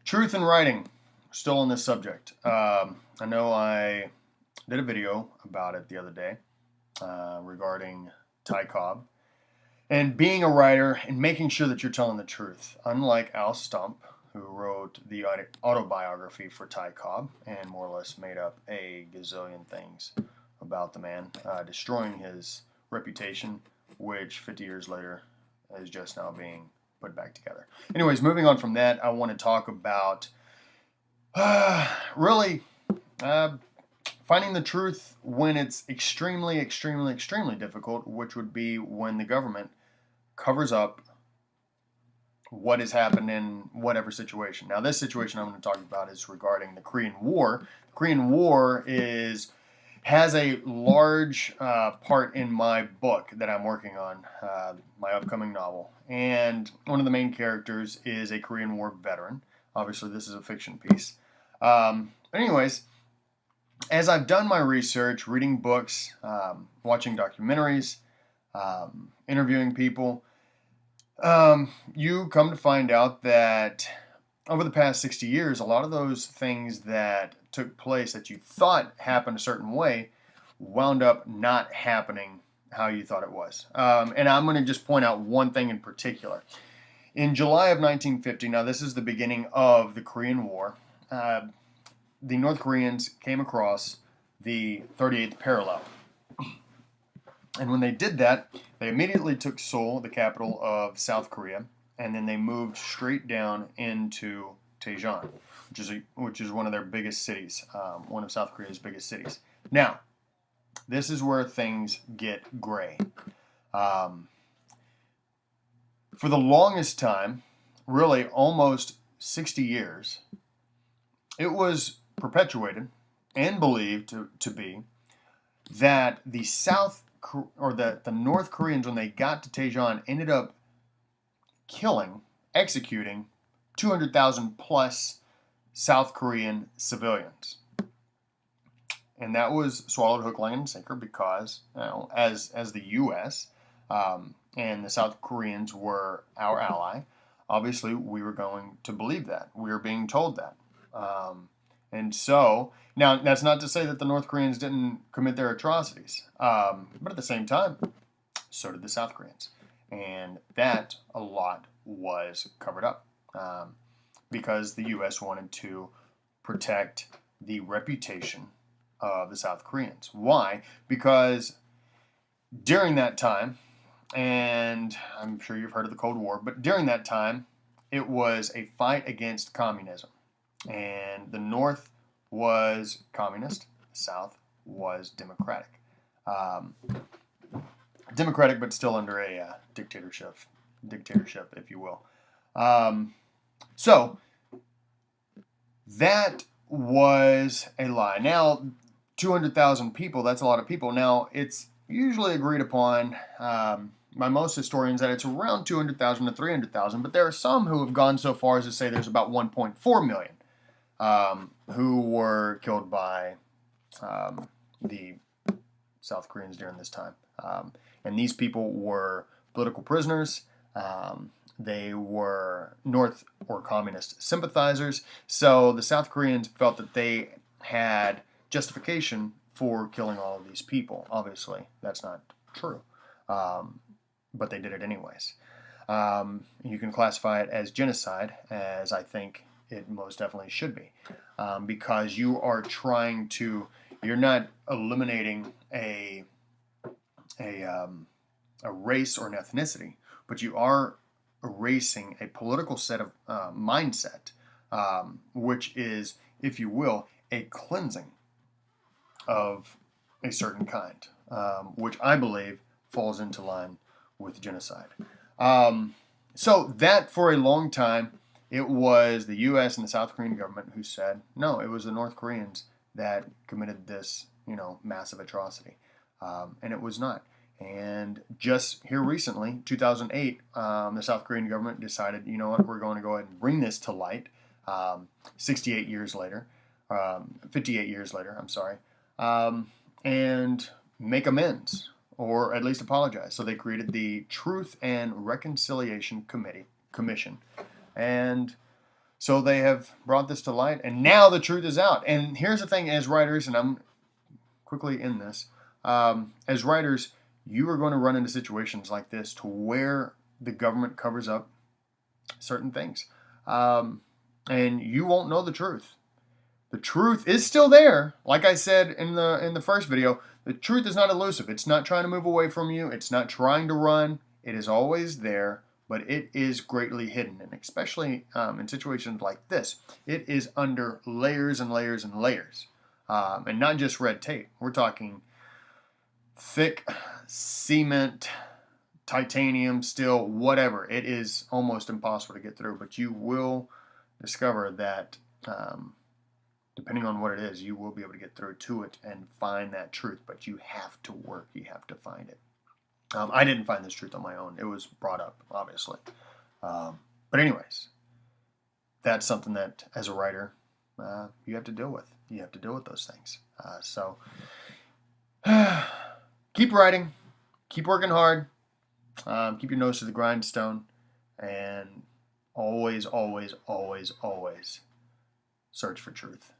Truth in writing. Still on this subject. I know I did a video about it the other day regarding Ty Cobb and being a writer and making sure that you're telling the truth. Unlike Al Stump, who wrote the autobiography for Ty Cobb and more or less made up a gazillion things about the man, destroying his reputation, which 50 years later is just now being put back together. Anyways, moving on from that, I want to talk about really finding the truth when it's extremely, extremely, extremely difficult, which would be when the government covers up what has happened in whatever situation. Now, this situation I'm going to talk about is regarding the Korean War. The Korean War has a large part in my book that I'm working on, my upcoming novel. And one of the main characters is a Korean War veteran. Obviously, this is a fiction piece. Anyways, as I've done my research, reading books, watching documentaries, interviewing people, you come to find out that over the past 60 years, a lot of those things that took place that you thought happened a certain way wound up not happening how you thought it was. And I'm going to just point out one thing in particular. In July of 1950, now this is the beginning of the Korean War, the North Koreans came across the 38th parallel. And when they did that, they immediately took Seoul, the capital of South Korea, and then they moved straight down into Daejeon, which is one of their biggest cities, one of South Korea's biggest cities. Now, this is where things get gray. For the longest time, really almost 60 years, it was perpetuated and believed to be that the the North Koreans, when they got to Daejeon, ended up executing 200,000 plus South Korean civilians. And that was swallowed hook, line, and sinker because, as the U.S. And the South Koreans were our ally, obviously we were going to believe that. We were being told that. And so, now that's not to say that the North Koreans didn't commit their atrocities, but at the same time, so did the South Koreans. And that, a lot, was covered up because the U.S. wanted to protect the reputation of the South Koreans. Why? Because during that time, and I'm sure you've heard of the Cold War, but during that time, it was a fight against communism. And the North was communist, the South was democratic. Democratic, but still under a dictatorship, if you will. So that was a lie. Now, 200,000 people, that's a lot of people. Now, it's usually agreed upon by most historians that it's around 200,000 to 300,000, but there are some who have gone so far as to say there's about 1.4 million who were killed by the South Koreans during this time. And these people were political prisoners. They were North or communist sympathizers. So the South Koreans felt that they had justification for killing all of these people. Obviously, that's not true. But they did it anyways. You can classify it as genocide, as I think it most definitely should be, because you're not eliminating a race or an ethnicity, but you are erasing a political set of mindset, which is, if you will, a cleansing of a certain kind, which I believe falls into line with genocide. So that, for a long time, it was the U.S. and the South Korean government who said, no, it was the North Koreans that committed this, massive atrocity. And it was not. And just here recently, 2008, the South Korean government decided, you know what, we're going to go ahead and bring this to light 58 years later, 58 years later, I'm sorry, and make amends, or at least apologize. So they created the Truth and Reconciliation Commission. And So they have brought this to light, and now the truth is out. And here's the thing, as writers, and I'm quickly in this, as writers, you are going to run into situations like this to where the government covers up certain things. And you won't know the truth. The truth is still there. Like I said in the first video, the truth is not elusive. It's not trying to move away from you. It's not trying to run. It is always there, but it is greatly hidden. And especially in situations like this, it is under layers and layers and layers. And not just red tape. We're talking thick cement, titanium, steel, whatever. It is almost impossible to get through, but you will discover that depending on what it is, you will be able to get through to it and find that truth, but you have to work. You have to find it. I didn't find this truth on my own. It was brought up, obviously. But anyways, that's something that, as a writer, you have to deal with. You have to deal with those things. So keep writing. Keep working hard. Keep your nose to the grindstone. And always, always, always, always search for truth.